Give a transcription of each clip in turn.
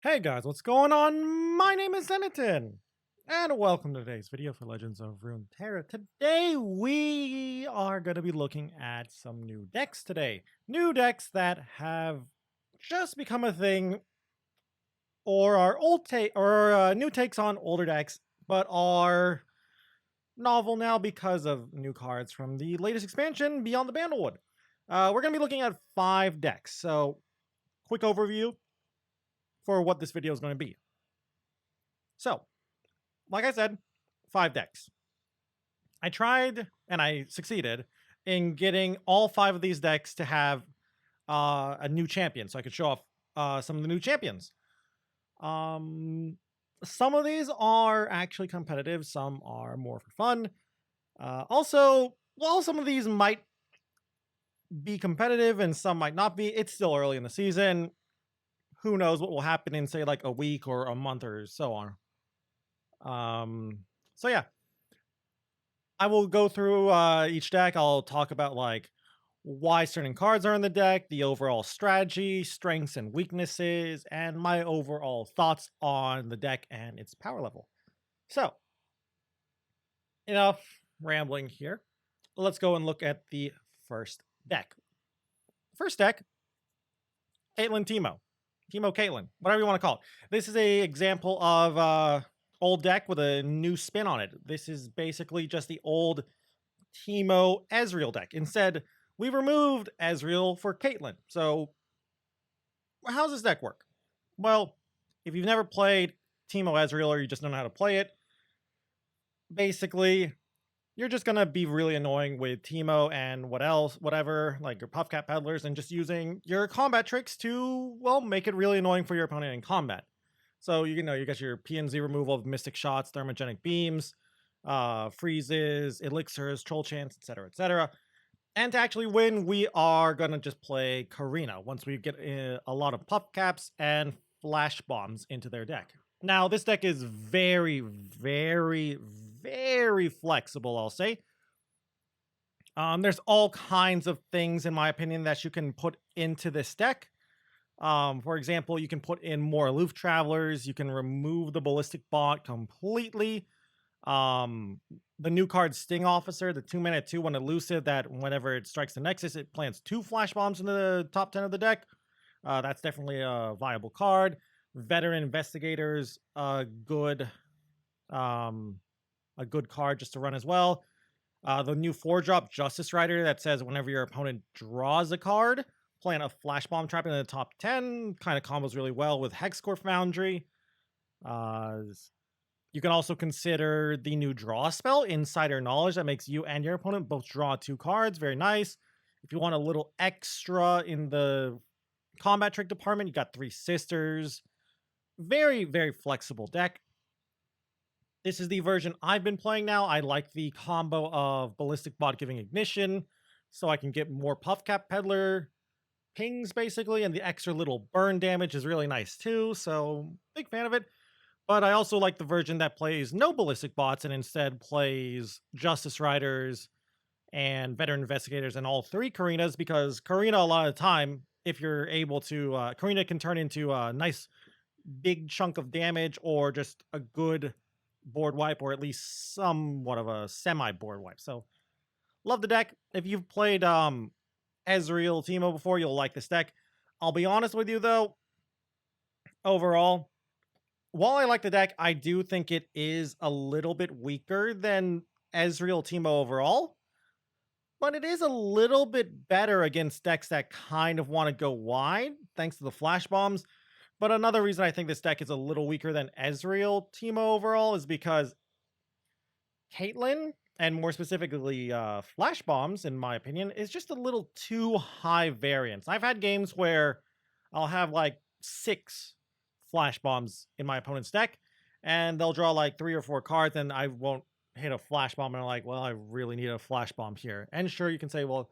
Hey guys, what's going on? My name is Zenaton, and welcome to today's video for Legends of Runeterra. Today we are going to be looking at some new decks today. New decks that have just become a thing, or are new takes on older decks, but are novel now because of new cards from the latest expansion, Beyond the Bandlewood. We're going to be looking at 5 decks, so quick overview for what this video is going to be. So, like I said, 5 decks. I tried and I succeeded in getting all 5 of these decks to have a new champion, so I could show off some of the new champions. Some of these are actually competitive, some are more for fun. Also, while some of these might be competitive and some might not be, it's still early in the season. Who knows what will happen in, say, like a week or a month or so on. So yeah, I will go through each deck. I'll talk about like why certain cards are in the deck, the overall strategy, strengths and weaknesses, and my overall thoughts on the deck and its power level. So, enough rambling here. Let's go and look at the first deck. First deck, Kaitlyn Teemo Kaitlyn, whatever you want to call it. This is a example of old deck with a new spin on it. This is basically just the old Teemo Ezreal deck. Instead, we removed Ezreal for Kaitlyn. So, how does this deck work? Well, if you've never played Teemo Ezreal or you just don't know how to play it, basically, you're just gonna be really annoying with Teemo and whatever, like your Puffcat Peddlers, and just using your combat tricks to, well, make it really annoying for your opponent in combat. So, you got your PNZ removal of Mystic Shots, Thermogenic Beams, freezes, elixirs, troll chants, etc., etc. And to actually win, we are gonna just play Karina once we get a lot of puff caps and flash bombs into their deck. Now, this deck is very, very, very flexible, I'll say. There's all kinds of things, in my opinion, that you can put into this deck. For example, you can put in more aloof travelers. You can remove the ballistic bot completely. The new card Sting Officer, the 2-mana 2/1 elusive that whenever it strikes the Nexus, it plants 2 flash bombs into the top 10 of the deck. That's definitely a viable card. Veteran Investigators, a good card just to run as well. The new 4-drop Justice Rider that says whenever your opponent draws a card, plant a flash bomb trap in the top 10. Kind of combos really well with Hexcore Foundry. You can also consider the new draw spell, Insider Knowledge, that makes you and your opponent both draw 2 cards. Very nice. If you want a little extra in the combat trick department, you got 3 Sisters. Very, very flexible deck. This is the version I've been playing now. I like the combo of Ballistic Bot giving Ignition, so I can get more Puffcap Peddler pings, basically, and the extra little burn damage is really nice too, so big fan of it. But I also like the version that plays no Ballistic Bots and instead plays Justice Riders and Veteran Investigators and all 3 Karinas, because Karina, a lot of the time, if you're able to, Karina can turn into a nice big chunk of damage or just a good board wipe, or at least somewhat of a semi board wipe. So love the deck. If you've played Ezreal Teemo before, you'll like this deck. I'll be honest with you though, overall, while I like the deck, I do think it is a little bit weaker than Ezreal Teemo overall, but it is a little bit better against decks that kind of want to go wide thanks to the flash bombs. But another reason I think this deck is a little weaker than Ezreal Teemo overall is because Kaitlyn, and more specifically Flash Bombs, in my opinion, is just a little too high variance. I've had games where I'll have like 6 Flash Bombs in my opponent's deck, and they'll draw like 3 or 4 cards, and I won't hit a Flash Bomb, and I'm like, well, I really need a Flash Bomb here. And sure, you can say, well,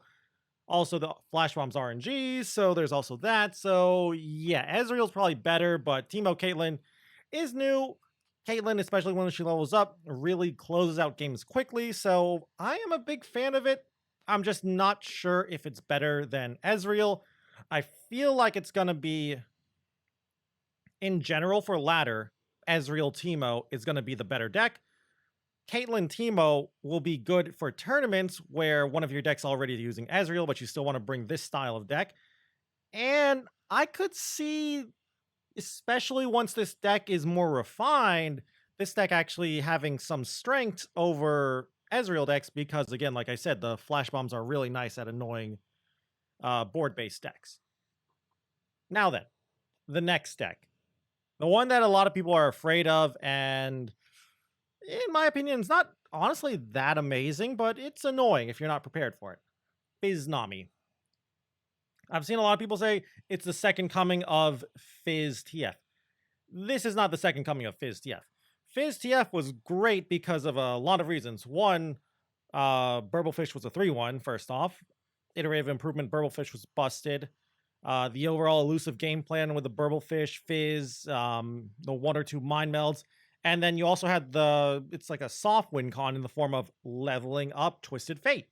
also, the Flash Bomb's RNG, so there's also that. So, yeah, Ezreal's probably better, but Teemo Kaitlyn is new. Kaitlyn, especially when she levels up, really closes out games quickly, so I am a big fan of it. I'm just not sure if it's better than Ezreal. I feel like it's going to be in general for ladder, Ezreal Teemo is going to be the better deck. Kaitlyn Teemo will be good for tournaments where one of your decks already using Ezreal, but you still want to bring this style of deck. And I could see, especially once this deck is more refined, this deck actually having some strength over Ezreal decks because, again, like I said, the flash bombs are really nice at annoying board-based decks. Now then, the next deck. The one that a lot of people are afraid of, and in my opinion, it's not honestly that amazing, but it's annoying if you're not prepared for it. Fizz Nami. I've seen a lot of people say it's the second coming of Fizz TF. This is not the second coming of Fizz TF. Fizz TF was great because of a lot of reasons. One, Burblefish was a 3-1, first off. Iterative improvement, Burblefish was busted. The overall elusive game plan with the Burblefish, Fizz, the 1 or 2 mind melds. And then you also had it's like a soft win con in the form of leveling up Twisted Fate.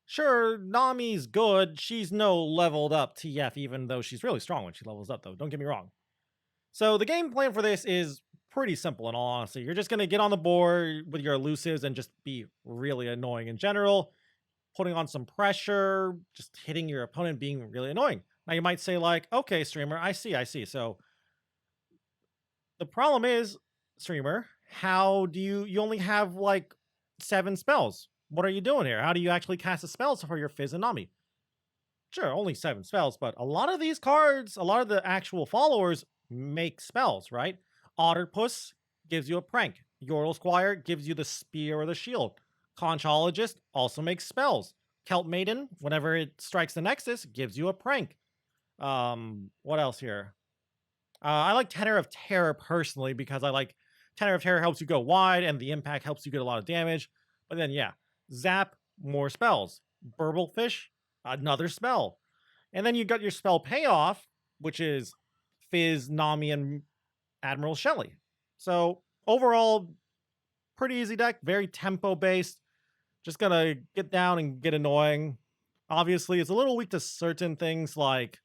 Sure, Nami's good. She's no leveled up TF, even though she's really strong when she levels up, though. Don't get me wrong. So the game plan for this is pretty simple, in all honesty. You're just going to get on the board with your elusives and just be really annoying in general, putting on some pressure, just hitting your opponent, being really annoying. Now you might say like, okay, streamer, I see. So the problem is, streamer, how do you only have like 7 spells? What are you doing here? How do you actually cast the spells for your Fizz and Nami? Sure, only 7 spells, but a lot of these cards, a lot of the actual followers make spells, right? Otterpuss gives you a prank. Yordle Squire gives you the spear or the shield. Conchologist also makes spells. Kelt Maiden, whenever it strikes the Nexus, gives you a prank. What else here? I like Tenor of Terror personally because I like Tenor of Terror helps you go wide and the impact helps you get a lot of damage. But then, yeah, Zap, more spells. Burblefish, another spell. And then you got your spell payoff, which is Fizz, Nami, and Admiral Shelley. So overall, pretty easy deck, very tempo-based. Just gonna get down and get annoying. Obviously, it's a little weak to certain things like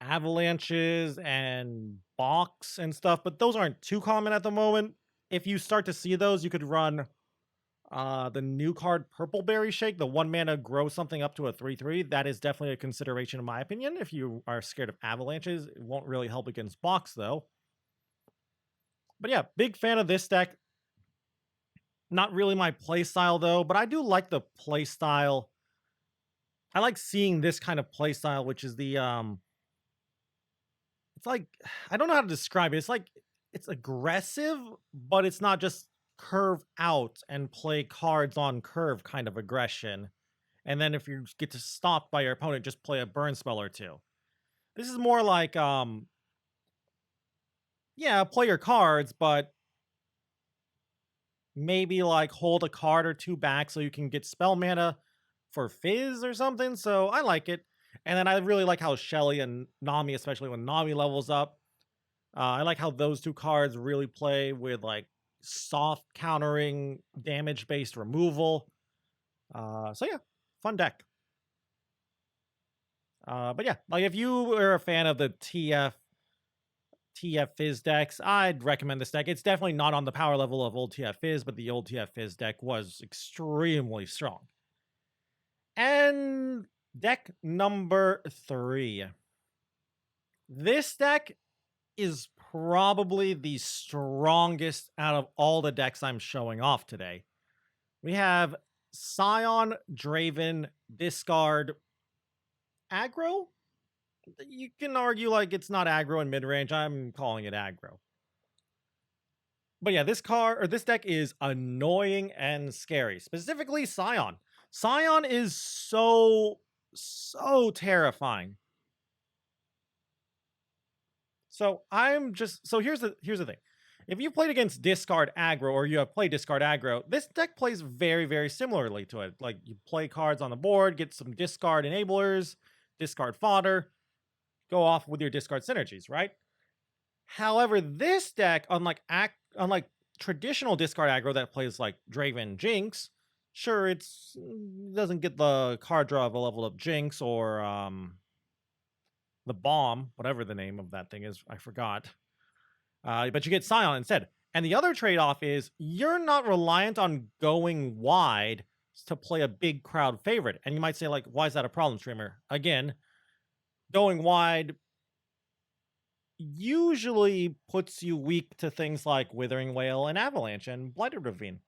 avalanches and box and stuff, but those aren't too common at the moment. If you start to see those, you could run the new card Purple Berry Shake, the 1 mana grow something up to a 3/3. That is definitely a consideration in my opinion. If you are scared of avalanches, it won't really help against box though. But yeah, big fan of this deck. Not really my playstyle though, but I do like the playstyle. I like seeing this kind of playstyle, which is the it's like, I don't know how to describe it. It's like it's aggressive, but it's not just curve out and play cards on curve kind of aggression. And then if you get to stop by your opponent, just play a burn spell or 2. This is more like yeah, play your cards, but maybe like hold a card or 2 back so you can get spell mana for Fizz or something. So I like it. And then I really like how Shelley and Nami, especially when Nami levels up, I like how those 2 cards really play with like soft countering, damage-based removal. So yeah, fun deck. But yeah, like if you are a fan of the TF Fizz decks, I'd recommend this deck. It's definitely not on the power level of old TF Fizz, but the old TF Fizz deck was extremely strong. And deck number 3. This deck is probably the strongest out of all the decks I'm showing off today. We have Scion, Draven, discard, aggro? You can argue like it's not aggro in mid-range. I'm calling it aggro. But yeah, this deck is annoying and scary. Specifically Scion. Scion is so terrifying. So here's the thing. If you played against discard aggro or you have played discard aggro, this deck plays very, very similarly to it. Like you play cards on the board, get some discard enablers, discard fodder, go off with your discard synergies, right? However, this deck, unlike traditional discard aggro that plays like Draven Jinx, sure, it doesn't get the card draw of a level up Jinx or the bomb, whatever the name of that thing is, I forgot. But you get Scion instead. And the other trade-off is you're not reliant on going wide to play a big crowd favorite. And you might say, like, why is that a problem, streamer? Again, going wide usually puts you weak to things like Withering Wail and Avalanche and Blighted Ravine.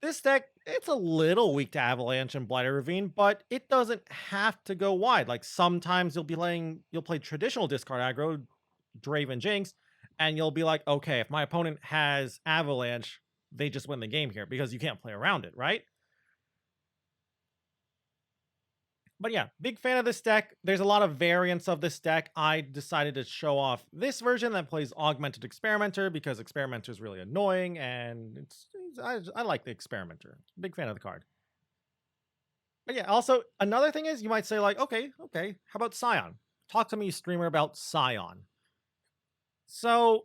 This deck, it's a little weak to Avalanche and Blighted Ravine, but it doesn't have to go wide. Like sometimes you'll play traditional discard aggro, Draven Jinx, and you'll be like, okay, if my opponent has Avalanche, they just win the game here because you can't play around it, right? But yeah, big fan of this deck. There's a lot of variants of this deck. I decided to show off this version that plays Augmented Experimenter because Experimenter is really annoying, and I like the Experimenter. Big fan of the card. But yeah, also, another thing is you might say like, okay, how about Scion? Talk to me, streamer, about Scion. So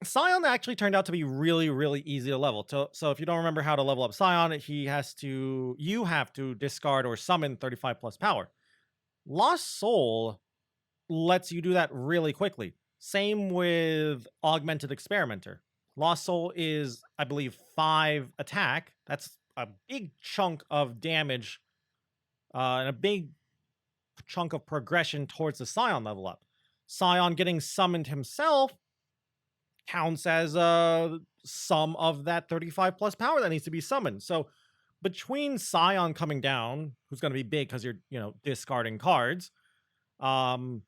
Scion actually turned out to be really, really easy to level. So if you don't remember how to level up Scion, you have to discard or summon 35 plus power. Lost Soul lets you do that really quickly. Same with Augmented Experimenter. Lost Soul is, I believe, 5 attack. That's a big chunk of damage and a big chunk of progression towards the Scion level up. Scion getting summoned himself counts as some of that 35 plus power that needs to be summoned. So between Scion coming down, who's going to be big because you're discarding cards, and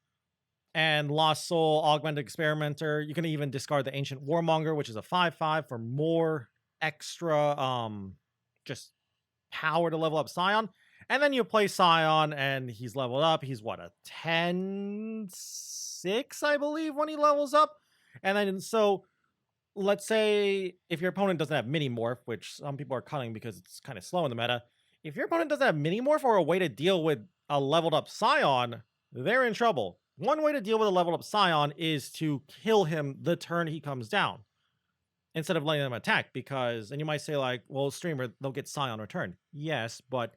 Lost Soul, Augmented Experimenter, you can even discard the Ancient Warmonger, which is a 5/5 for more extra just power to level up Scion. And then you play Scion and he's leveled up. He's what, a 10/6, I believe, when he levels up. And then, so let's say if your opponent doesn't have Mini Morph, which some people are cutting because it's kind of slow in the meta. If your opponent doesn't have Mini Morph or a way to deal with a leveled up Scion, they're in trouble. One way to deal with a leveled up Scion is to kill him the turn he comes down instead of letting them attack. Because, and you might say like, well, streamer, they'll get Scion return. Yes, but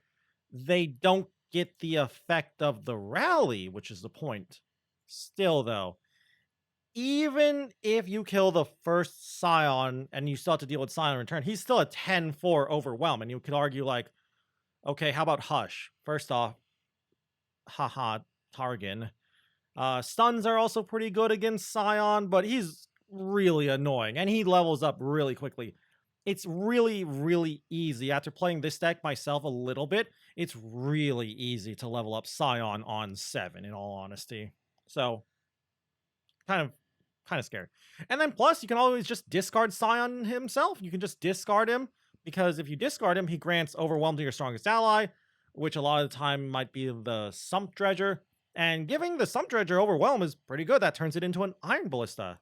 they don't get the effect of the rally, which is the point. Still, though, even if you kill the first Scion and you still have to deal with Scion in return, he's still a 10/4 overwhelm. And you could argue like, okay, how about Hush? First off, haha, Targon. Stuns are also pretty good against Scion, but he's really annoying. And he levels up really quickly. It's really, really easy. After playing this deck myself a little bit, it's really easy to level up Scion on 7, in all honesty. So, kind of scared. And then plus, you can always just discard Scion himself. You can just discard him, because if you discard him, he grants Overwhelm to your strongest ally, which a lot of the time might be the Sump Dredger. And giving the Sump Dredger Overwhelm is pretty good. That turns it into an Iron Ballista.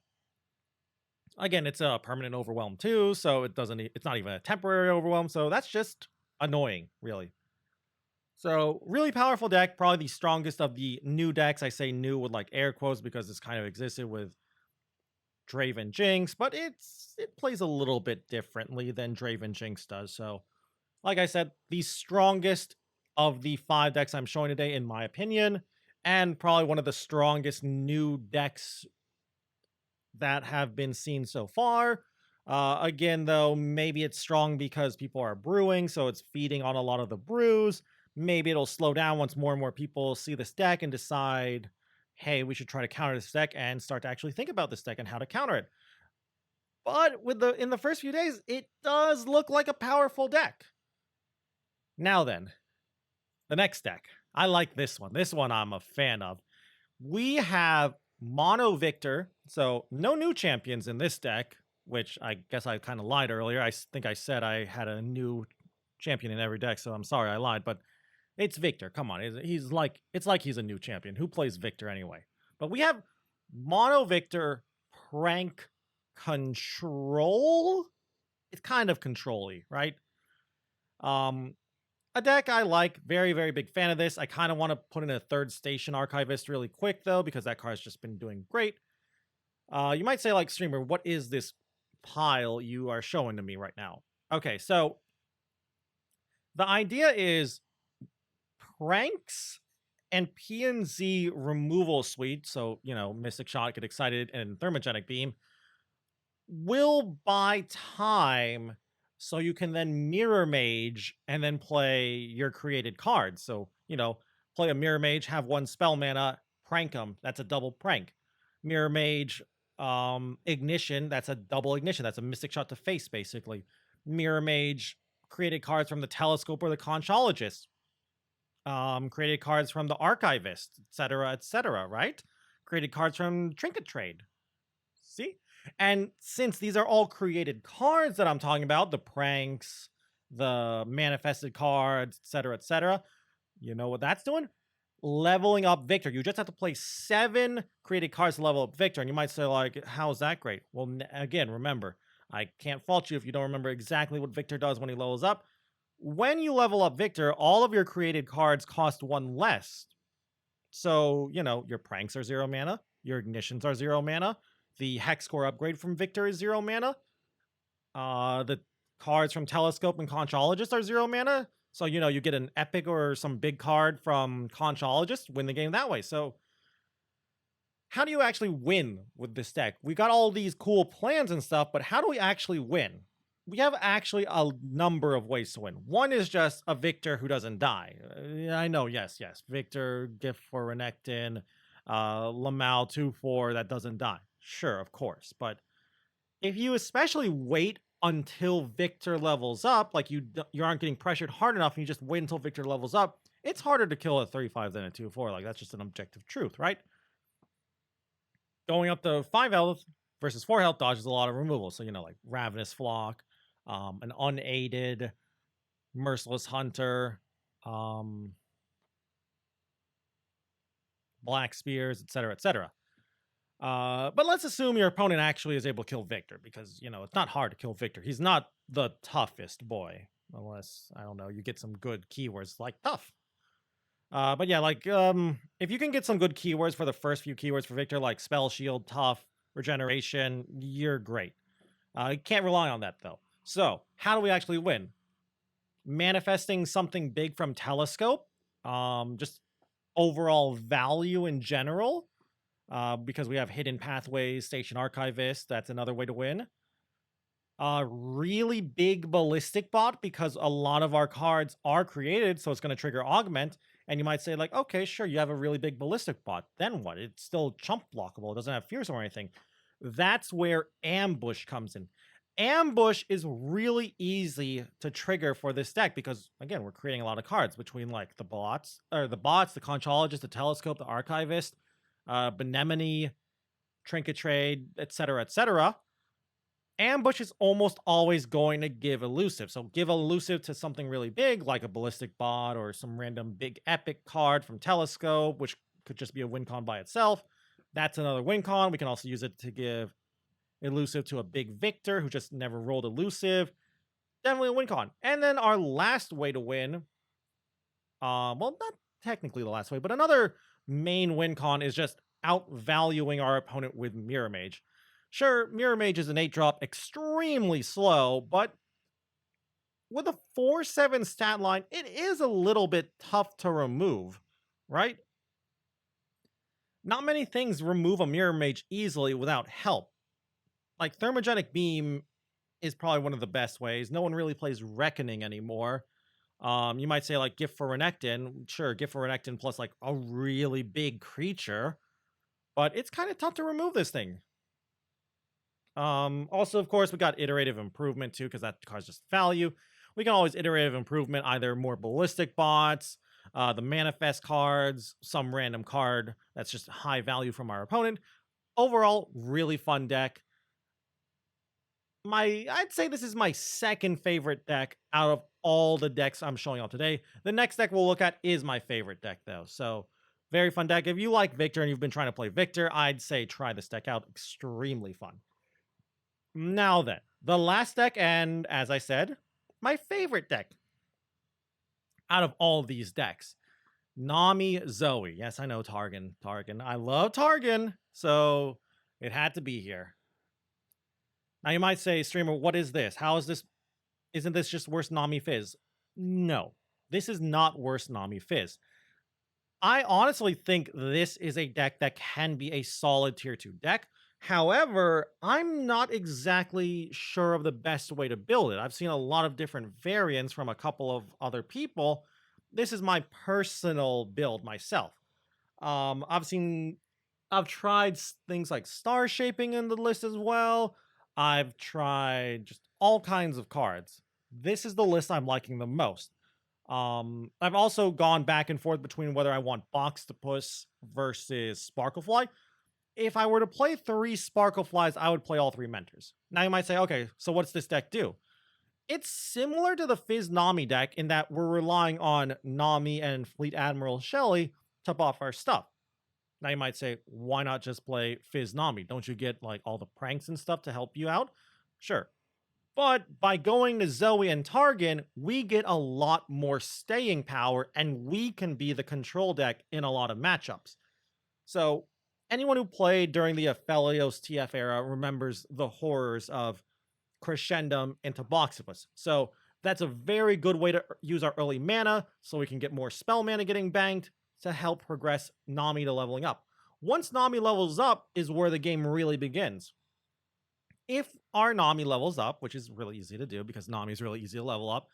Again, it's a permanent Overwhelm too, so it's not even a temporary Overwhelm, so that's just annoying, really. So, really powerful deck, probably the strongest of the new decks. I say new with like air quotes because this kind of existed with Draven Jinx, but it plays a little bit differently than Draven Jinx does. So, like I said, the strongest of the 5 decks I'm showing today, in my opinion, and probably one of the strongest new decks that have been seen so far. Again, though, maybe it's strong because people are brewing, so it's feeding on a lot of the brews. Maybe it'll slow down once more and more people see this deck and decide, hey, we should try to counter this deck and start to actually think about this deck and how to counter it. But in the first few days, it does look like a powerful deck. Now then, the next deck. I like this one. This one I'm a fan of. We have Mono Victor, so no new champions in this deck, which I guess I kind of lied earlier. I think I said I had a new champion in every deck, so I'm sorry I lied, but it's Victor. Come on, it's like he's a new champion. Who plays Victor anyway? But we have Mono Victor Prank Control. It's kind of control-y, right? A deck I like. Very, very big fan of this. I kind of want to put in a third station archivist really quick, though, because that card's just been doing great. You might say, like, streamer, what is this pile you are showing to me right now? Okay, so the idea is pranks And P&Z removal suite, so, Mystic Shot, Get Excited, and Thermogenic Beam, will buy time so you can then Mirror Mage and then play your created cards. So, play a Mirror Mage, have one spell mana, prank them. That's a double prank. Mirror Mage, Ignition, that's a double ignition. That's a Mystic Shot to face, basically. Mirror Mage, created cards from the Telescope or the Conchologist. Created cards from the Archivist, etc., right? Created cards from Trinket Trade. See? And since these are all created cards that I'm talking about, the pranks, the manifested cards, etc., you know what that's doing? Leveling up Victor. You just have to play 7 created cards to level up Victor. And you might say, like, how is that great? Well, again, remember, I can't fault you if you don't remember exactly what Victor does when he levels up. When you level up Victor, all of your created cards cost 1 less. So, your pranks are 0 mana, your ignitions are 0 mana, the Hex Core upgrade from Victor is 0 mana, the cards from Telescope and Conchologist are 0 mana. So, you get an epic or some big card from Conchologist, win the game that way. So, how do you actually win with this deck? We got all these cool plans and stuff, but how do we actually win? We have actually a number of ways to win. One is just a Victor who doesn't die. I know, yes. Victor, Gift for Renekton, Lamau 2/4 that doesn't die. Sure, of course. But if you especially wait until Victor levels up, like you aren't getting pressured hard enough and you just wait until Victor levels up, it's harder to kill a 3/5 than a 2/4. Like, that's just an objective truth, right? Going up to 5 health versus 4 health dodges a lot of removal. So, like Ravenous Flock, an Unaided, Merciless Hunter, Black Spears, etc. But let's assume your opponent actually is able to kill Victor, because, it's not hard to kill Victor. He's not the toughest boy, unless, I don't know, you get some good keywords like tough. But yeah, like, if you can get some good keywords for the first few keywords for Victor, like Spell Shield, Tough, Regeneration, you're great. You can't rely on that, though. So, how do we actually win? Manifesting something big from Telescope, just overall value in general, because we have Hidden Pathways, Station Archivist, that's another way to win. Really big Ballistic Bot, because a lot of our cards are created, so it's going to trigger Augment. And you might say, like, okay, sure, you have a really big Ballistic Bot. Then what? It's still chump blockable. It doesn't have Fearsome or anything. That's where Ambush comes in. Ambush is really easy to trigger for this deck because, again, we're creating a lot of cards between, like, the bots, the Conchologist, the Telescope, the Archivist, Benemone, Trinket Trade, etc. Ambush is almost always going to give elusive. So give elusive to something really big, like a Ballistic Bot or some random big epic card from Telescope, which could just be a win con by itself. That's another win con. We can also use it to give elusive to a big Victor who just never rolled elusive. Definitely a win con. And then our last way to win, well, not technically the last way, but another main win con is just outvaluing our opponent with Mirror Mage. Sure, Mirror Mage is an 8-drop, extremely slow, but with a 4/7 stat line, it is a little bit tough to remove, right? Not many things remove a Mirror Mage easily without help. Like, Thermogenic Beam is probably one of the best ways. No one really plays Reckoning anymore. You might say, like, Gift for Renekton. Sure, Gift for Renekton plus, like, a really big creature. But it's kind of tough to remove this thing. Also, of course, we got Iterative Improvement, too, because that card's just value. We can always Iterative Improvement either more Ballistic Bots, the Manifest cards, some random card that's just high value from our opponent. Overall, really fun deck. I'd say this is my second favorite deck out of all the decks I'm showing off today. The next deck we'll look at is my favorite deck, though. So, very fun deck. If you like Victor and you've been trying to play Victor, I'd say try this deck out. Extremely fun. Now then, the last deck, and as I said, my favorite deck out of all of these decks. Nami Zoe. Yes, I know, Targon. I love Targon, so it had to be here. Now you might say, streamer, what is this? How is this? Isn't this just worse Nami Fizz? No, this is not worse Nami Fizz. I honestly think this is a deck that can be a solid tier 2 deck. However, I'm not exactly sure of the best way to build it. I've seen a lot of different variants from a couple of other people. This is my personal build myself. I've seen, I've tried things like star shaping in the list as well. I've tried just all kinds of cards. This is the list I'm liking the most. I've also gone back and forth between whether I want Boxtopus versus Sparklefly. If I were to play 3 Sparkleflies, I would play all 3 Mentors. Now you might say, okay, so what's this deck do? It's similar to the Fizz Nami deck in that we're relying on Nami and Fleet Admiral Shelley to buff our stuff. Now you might say, why not just play Fizz Nami? Don't you get like all the pranks and stuff to help you out? Sure. But by going to Zoe and Targon, we get a lot more staying power and we can be the control deck in a lot of matchups. So anyone who played during the Aphelios TF era remembers the horrors of Crescendum into Boxipus. So that's a very good way to use our early mana so we can get more spell mana getting banked to help progress Nami to leveling up. Once Nami levels up is where the game really begins. If our Nami levels up, which is really easy to do because Nami is really easy to level up,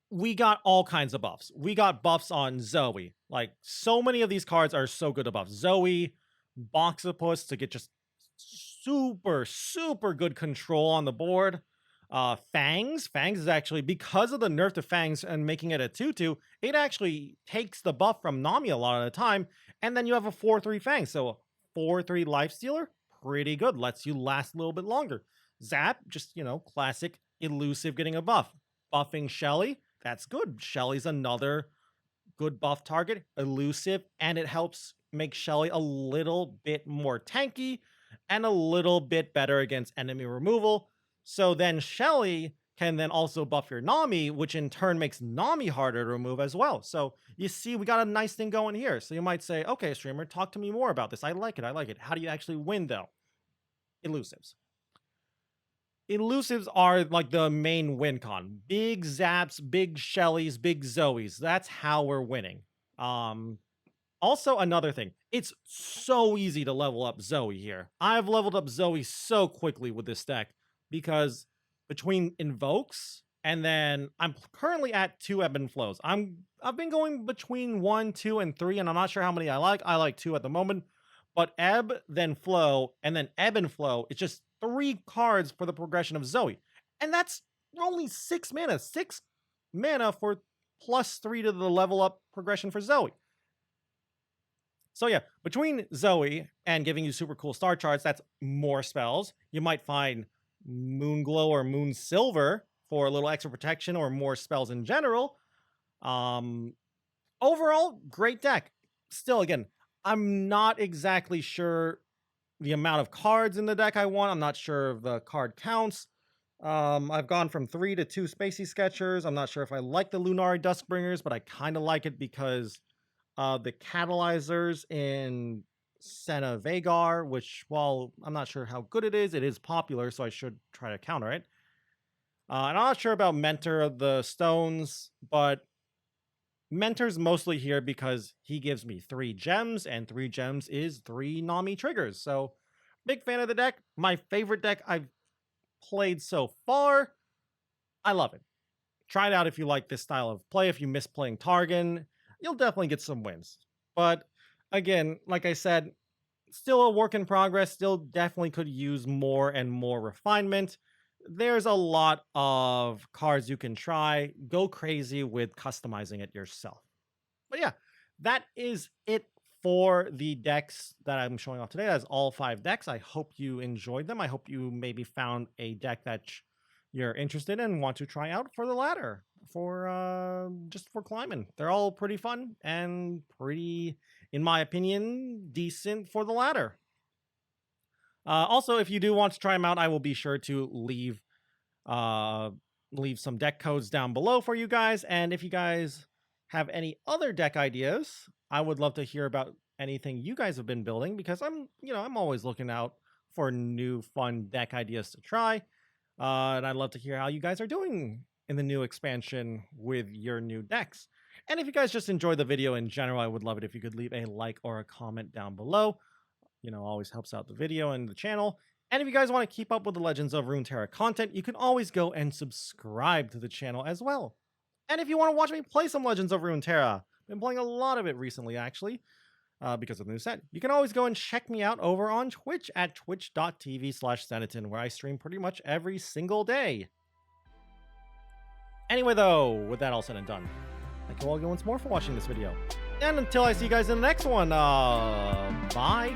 we got all kinds of buffs. We got buffs on Zoe. Like, so many of these cards are so good to buff. Zoe, Boxipus to get just super, super good control on the board. Fangs. Fangs is actually, because of the nerf to Fangs and making it a 2-2, it actually takes the buff from Nami a lot of the time. And then you have a 4-3 Fangs. So 4-3 Lifestealer, pretty good. Lets you last a little bit longer. Zap, just, classic elusive getting a buff. Buffing Shelly, that's good. Shelly's another good buff target, elusive, and it helps make Shelly a little bit more tanky and a little bit better against enemy removal. So then Shelly can then also buff your Nami, which in turn makes Nami harder to remove as well. So you see, we got a nice thing going here. So you might say, okay, streamer, talk to me more about this. I like it. I like it. How do you actually win though? Elusives. Elusives are like the main win con. Big Zaps, big Shellys, big Zoes. That's how we're winning. Also, another thing, it's so easy to level up Zoe here. I've leveled up Zoe so quickly with this deck because between invokes and then I'm currently at 2 ebb and flows. I've been going between 1, 2, and 3, and I'm not sure how many I like. I like 2 at the moment, but ebb, then flow, and then ebb and flow. It's just 3 cards for the progression of Zoe, and that's only 6 mana. 6 mana for +3 to the level up progression for Zoe. So yeah, between Zoe and giving you super cool star charts, that's more spells. You might find Moonglow or Moon Silver for a little extra protection or more spells in general. Overall, great deck. Still, again, I'm not exactly sure the amount of cards in the deck I want. I'm not sure of the card counts. I've gone from 3 to 2 Spacey Sketchers. I'm not sure if I like the Lunari Duskbringers, but I kind of like it because the catalyzers in Senna Vagar, which, while I'm not sure how good it is popular, so I should try to counter it. And I'm not sure about Mentor of the Stones, but Mentor's mostly here because he gives me 3 gems, and 3 gems is 3 Nami triggers. So, big fan of the deck. My favorite deck I've played so far. I love it. Try it out if you like this style of play. If you miss playing Targon, you'll definitely get some wins. But again, like I said, still a work in progress. Still definitely could use more and more refinement. There's a lot of cards you can try. Go crazy with customizing it yourself. But yeah, that is it for the decks that I'm showing off today. That's all 5 decks. I hope you enjoyed them. I hope you maybe found a deck that you're interested in and want to try out for the ladder, for just for climbing. They're all pretty fun and pretty, in my opinion, decent for the ladder. Also, if you do want to try them out, I will be sure to leave some deck codes down below for you guys. And if you guys have any other deck ideas, I would love to hear about anything you guys have been building, because I'm always looking out for new fun deck ideas to try. And I'd love to hear how you guys are doing in the new expansion with your new decks. And if you guys just enjoyed the video in general, I would love it if you could leave a like or a comment down below. Always helps out the video and the channel. And if you guys want to keep up with the Legends of Runeterra content, you can always go and subscribe to the channel as well. And if you want to watch me play some Legends of Runeterra, I've been playing a lot of it recently, actually, because of the new set. You can always go and check me out over on Twitch at twitch.tv/Zenaton, where I stream pretty much every single day. Anyway, though, with that all said and done, thank you all again once more for watching this video. And until I see you guys in the next one, bye.